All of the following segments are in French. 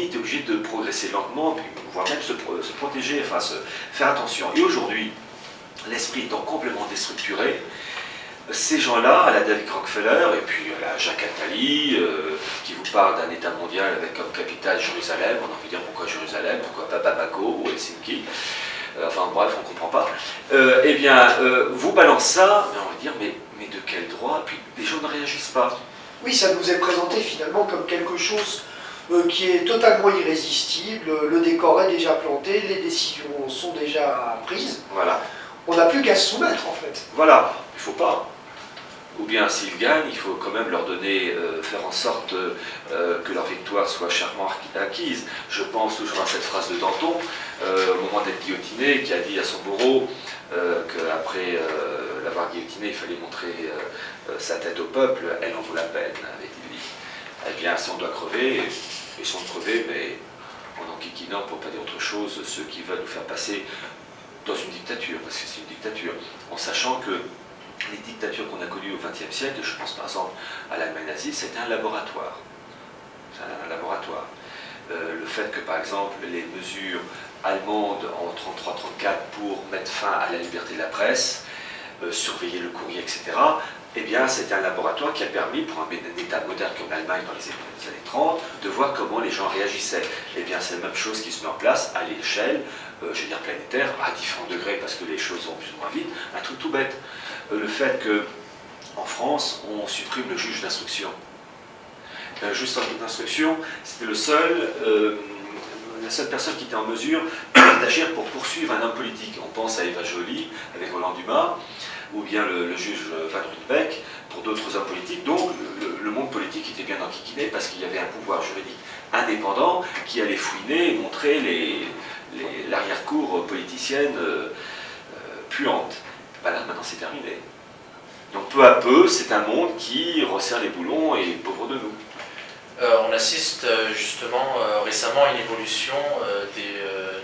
l'économie était obligée de progresser lentement, voire même se protéger, enfin faire attention. Et aujourd'hui, l'esprit étant complètement déstructuré, ces gens-là, à la David Rockefeller, et puis à la Jacques Attali, qui vous parle d'un État mondial avec comme capitale Jérusalem, on a envie de dire pourquoi Jérusalem, pourquoi pas Bamako ou Helsinki, enfin bref, on ne comprend pas, eh bien, vous balance ça, mais on va dire, mais de quel droit? Puis les gens ne réagissent pas. Oui, ça nous est présenté finalement comme quelque chose qui est totalement irrésistible, le décor est déjà planté, les décisions sont déjà prises. Voilà. On n'a plus qu'à se soumettre en fait. Voilà, il ne faut pas. Ou bien s'ils gagnent, il faut quand même leur donner, faire en sorte que leur victoire soit chèrement acquise. Je pense toujours à cette phrase de Danton, au moment d'être guillotiné, qui a dit à son bourreau qu'après l'avoir guillotiné, il fallait montrer sa tête au peuple, elle en vaut la peine, avait-il dit. Eh bien, si on doit crever, laissons crever, mais en enquiquinant, pour ne pas dire autre chose, ceux qui veulent nous faire passer dans une dictature, parce que c'est une dictature, en sachant que les dictatures qu'on a connues au XXe siècle, je pense par exemple à l'Allemagne nazie, c'était un laboratoire. C'est un laboratoire. Le fait que par exemple les mesures allemandes en 1933-1934 pour mettre fin à la liberté de la presse, surveiller le courrier, etc., eh bien c'était un laboratoire qui a permis pour un État moderne comme l'Allemagne dans les années 30 de voir comment les gens réagissaient. Eh bien c'est la même chose qui se met en place à l'échelle, je veux dire planétaire, à différents degrés parce que les choses vont plus ou moins vite. Un truc tout bête. Le fait qu'en France, on supprime le juge d'instruction. Le juge d'instruction, c'était la seule personne qui était en mesure d'agir pour poursuivre un homme politique. On pense à Eva Joly, avec Roland Dumas, ou bien le juge Van Rudenbeck, pour d'autres hommes politiques. Donc le monde politique était bien enquiquiné parce qu'il y avait un pouvoir juridique indépendant qui allait fouiner et montrer l'arrière-cour politicienne puante. Ben là, maintenant, c'est terminé. Donc, peu à peu, c'est un monde qui resserre les boulons et pauvre de nous. On assiste justement récemment à une évolution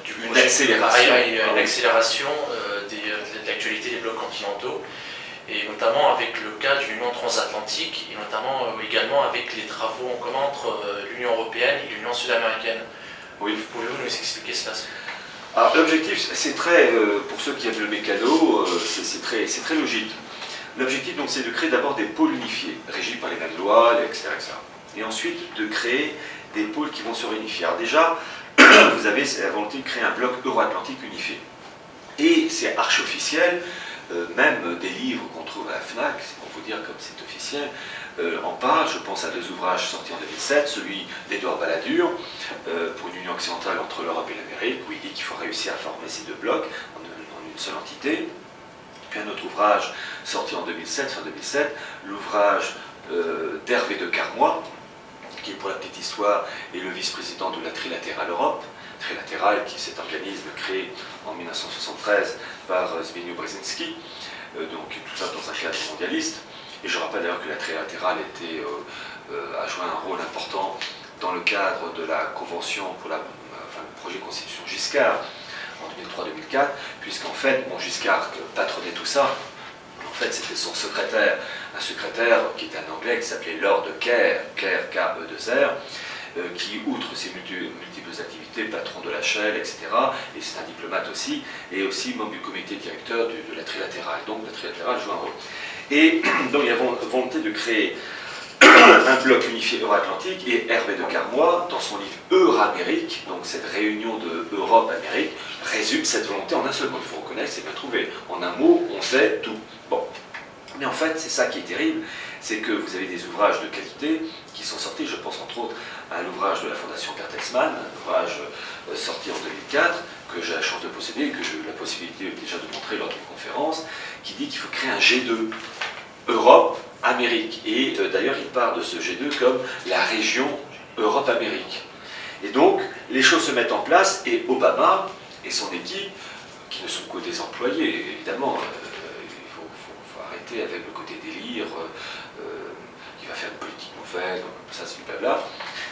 du projet. Une accélération. Une accélération de l'actualité des blocs continentaux, et notamment avec le cas d'une union transatlantique, et notamment également avec les travaux en commun entre l'Union européenne et l'Union sud-américaine. Oui. Pouvez-vous nous expliquer cela? Alors l'objectif, c'est très, pour ceux qui aiment le mécano, c'est très logique. L'objectif donc c'est de créer d'abord des pôles unifiés, régis par les mêmes lois, etc., etc. Et ensuite de créer des pôles qui vont se réunifier. Alors déjà, vous avez la volonté de créer un bloc euro-atlantique unifié. Et c'est archi-officiel, même des livres qu'on trouve à la FNAC, c'est pour vous dire comme c'est officiel, en parle. Je pense à deux ouvrages sortis en 2007, celui d'Édouard Balladur, pour une union occidentale entre l'Europe et l'Amérique, où il dit qu'il faut réussir à former ces deux blocs en une seule entité. Puis un autre ouvrage sorti en 2007, fin 2007, l'ouvrage d'Hervé de Carmois, qui pour la petite histoire est le vice-président de la Trilatérale Europe, Trilatérale qui est cet organisme créé en 1973 par Zbigniew Brzezinski, donc tout ça dans un cadre mondialiste. Et je rappelle d'ailleurs que la Trilatérale a joué un rôle important dans le cadre de la convention pour le projet de constitution Giscard en 2003-2004, puisqu'en fait, Giscard patronnait tout ça. En fait, c'était son secrétaire, un secrétaire qui était un Anglais, qui s'appelait Lord Kerr, K-E-2-R, qui, outre ses multiples activités, patron de la Shell, etc., et c'est un diplomate aussi, et aussi membre du comité directeur de la Trilatérale. Donc la Trilatérale joue un rôle. Et donc il y a volonté de créer un bloc unifié euro-atlantique, et Hervé de Carmois, dans son livre Euramérique, donc cette réunion de Europe-Amérique, résume cette volonté en un seul mot. Il faut reconnaître, c'est bien trouvé. En un mot, on sait tout. Bon. Mais en fait, c'est ça qui est terrible, c'est que vous avez des ouvrages de qualité qui sont sortis, je pense entre autres à l'ouvrage de la Fondation Bertelsmann, un ouvrage sorti en 2004, que j'ai la chance de posséder, et que j'ai eu la possibilité déjà de montrer lors d'une conférence, qui dit qu'il faut créer un G2, Europe, Amérique. Et d'ailleurs, il parle de ce G2 comme la région Europe-Amérique. Et donc, les choses se mettent en place, et Obama et son équipe, qui ne sont que des employés, évidemment, il faut arrêter avec le côté délire, il va faire une politique nouvelle, ça c'est du blabla.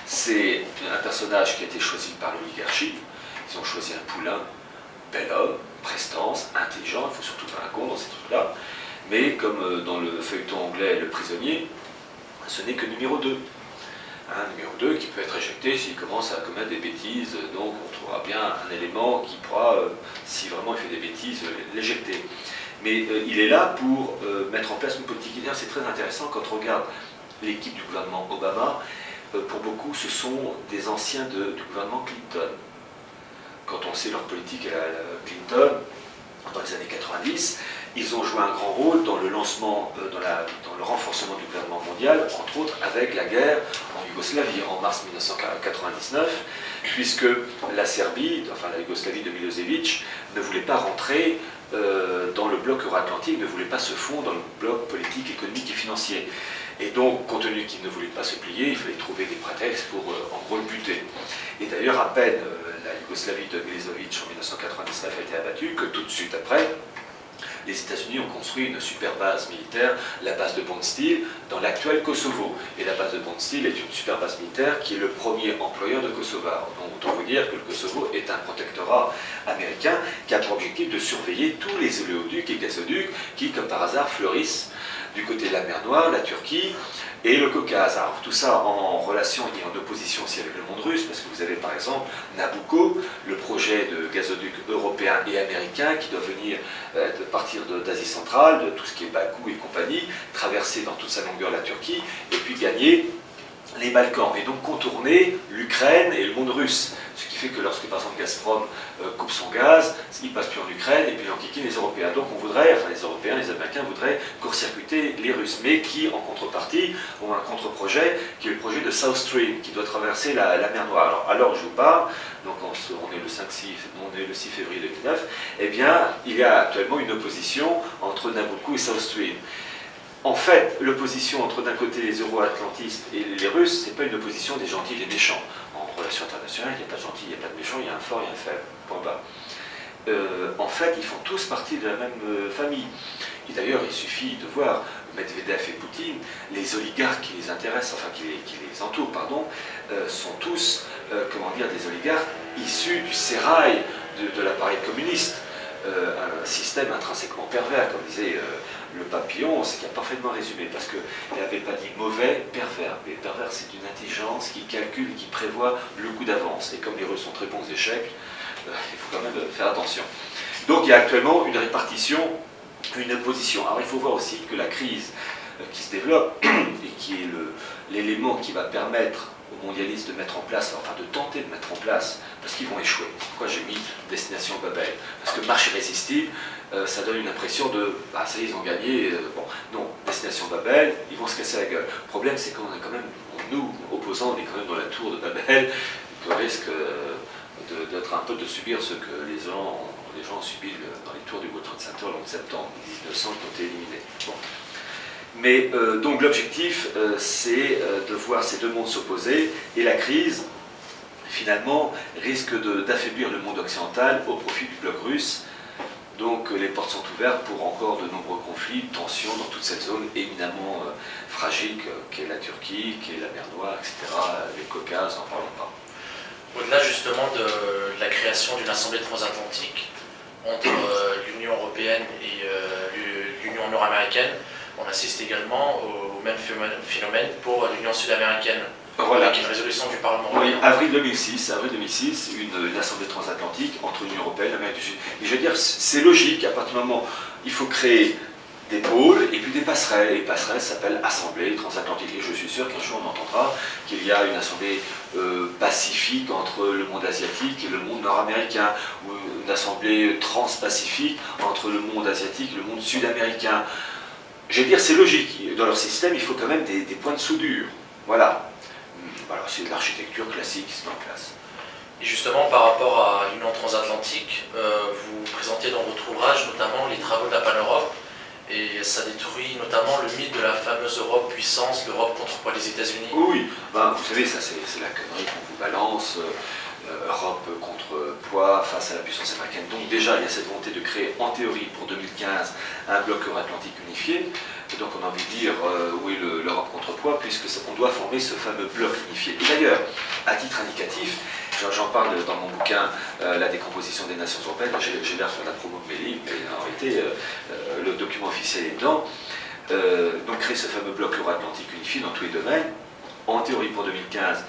C'est un personnage qui a été choisi par l'oligarchie. Ils ont choisi un poulain, bel homme, prestance, intelligent, il ne faut surtout pas un con dans ces trucs-là. Mais comme dans le feuilleton anglais Le Prisonnier, ce n'est que numéro 2. Un numéro 2 qui peut être éjecté s'il commence à commettre des bêtises, donc on trouvera bien un élément qui pourra, si vraiment il fait des bêtises, l'éjecter. Mais il est là pour mettre en place une politique. C'est très intéressant quand on regarde l'équipe du gouvernement Obama. Pour beaucoup, ce sont des anciens du gouvernement Clinton. Quand on sait leur politique à Clinton, dans les années 90, ils ont joué un grand rôle dans le lancement, dans le renforcement du gouvernement mondial, entre autres avec la guerre en Yougoslavie en mars 1999, puisque la Serbie, enfin la Yougoslavie de Milosevic, ne voulait pas rentrer dans le bloc euro-atlantique, ne voulait pas se fondre dans le bloc politique, économique et financier. Et donc, compte tenu qu'ils ne voulaient pas se plier, il fallait trouver des prétextes pour, en gros, le buter. Et d'ailleurs, à peine la Yougoslavie de Milosevic en 1999 a été abattue, que tout de suite après, les États-Unis ont construit une super base militaire, la base de Bondsteel, dans l'actuel Kosovo. Et la base de Bondsteel est une super base militaire qui est le premier employeur de Kosovars. Donc autant vous dire que le Kosovo est un protectorat américain qui a pour objectif de surveiller tous les oléoducs et gazoducs qui, comme par hasard, fleurissent du côté de la mer Noire, la Turquie et le Caucase. Alors tout ça en relation et en opposition aussi avec le monde russe, parce que vous avez par exemple Nabucco, le projet de gazoduc européen et américain qui doit venir partir d'Asie centrale, de tout ce qui est Bakou et compagnie, traverser dans toute sa longueur la Turquie, et puis gagner les Balkans, et donc contourner l'Ukraine et le monde russe. Ce qui fait que lorsque par exemple Gazprom coupe son gaz, il passe plus en Ukraine et puis il enquiquine les Européens. Donc on voudrait, enfin les Européens, les Américains voudraient court-circuiter les Russes, mais qui en contrepartie ont un contre-projet qui est le projet de South Stream, qui doit traverser la mer Noire. Alors je vous parle, donc on est le 6 février 2009, eh bien il y a actuellement une opposition entre Nabucco et South Stream. En fait, l'opposition entre d'un côté les euro-atlantistes et les Russes, c'est pas une opposition des gentils et des méchants. En relations internationales, il n'y a pas de gentils, il n'y a pas de méchants, il y a un fort et un faible. Point barre. En fait, ils font tous partie de la même famille. Et d'ailleurs, il suffit de voir Medvedev et Poutine, les oligarques qui les intéressent, enfin qui les entourent, pardon, sont tous, comment dire, des oligarques issus du sérail de l'appareil communiste. Un système intrinsèquement pervers, comme disait le papillon, c'est qu'il a parfaitement résumé, parce qu'il n'avait pas dit mauvais, pervers. Mais pervers, c'est une intelligence qui calcule, qui prévoit le coup d'avance. Et comme les Russes sont très bons aux échecs, il faut quand même faire attention. Donc il y a actuellement une répartition, une opposition. Alors il faut voir aussi que la crise qui se développe, et qui est l'élément qui va permettre aux mondialistes de mettre en place, enfin de tenter de mettre en place, parce qu'ils vont échouer. C'est pourquoi j'ai mis Destination Babel. Parce que marche irrésistible, ça donne une impression de, bah ça y est, ils ont gagné, bon, non, Destination Babel, ils vont se casser la gueule. Le problème, c'est qu'on est quand même, nous, opposants, on est quand même dans la tour de Babel, qu'on risque d'être un peu de subir ce que les gens ont subi dans les tours du World Trade Center le 11 septembre 1900 qui ont été éliminés. Bon. Mais donc l'objectif, c'est de voir ces deux mondes s'opposer, et la crise, finalement, risque d'affaiblir le monde occidental au profit du bloc russe. Donc les portes sont ouvertes pour encore de nombreux conflits, tensions dans toute cette zone éminemment fragile qu'est la Turquie, qu'est la mer Noire, etc., les Caucases, n'en parlons pas. Au-delà justement de la création d'une assemblée transatlantique entre l'Union européenne et l'Union nord-américaine, on assiste également au même phénomène pour l'Union sud-américaine, voilà. Avec une résolution du Parlement européen. Oui, avril 2006, une assemblée transatlantique entre l'Union européenne et l'Amérique du Sud. Et je veux dire, c'est logique, à partir du moment où il faut créer des pôles et puis des passerelles. Et les passerelles s'appellent Assemblée transatlantique. Et je suis sûr qu'un jour on entendra qu'il y a une assemblée pacifique entre le monde asiatique et le monde nord-américain, ou une assemblée transpacifique entre le monde asiatique et le monde sud-américain. Je veux dire, c'est logique. Dans leur système, il faut quand même des points de soudure. Voilà. Alors, c'est de l'architecture classique qui se met en place. Et justement, par rapport à l'Union transatlantique, vous présentez dans votre ouvrage notamment les travaux de la Pan-Europe, et ça détruit notamment le mythe de la fameuse Europe puissance, l'Europe contre poids des États-Unis. Oui, ben, vous savez, ça c'est la connerie qu'on vous balance. Europe contre poids face à la puissance américaine. Donc déjà, il y a cette volonté de créer, en théorie, pour 2015, un bloc euro-atlantique unifié. Et donc on a envie de dire, oui, l'Europe contre poids, puisque on doit former ce fameux bloc unifié. Et d'ailleurs, à titre indicatif, j'en parle dans mon bouquin, La décomposition des nations européennes, j'ai l'air de faire la promo de mes livres, mais en réalité, le document officiel est dedans. Donc créer ce fameux bloc euro-atlantique unifié dans tous les domaines. en théorie pour 2015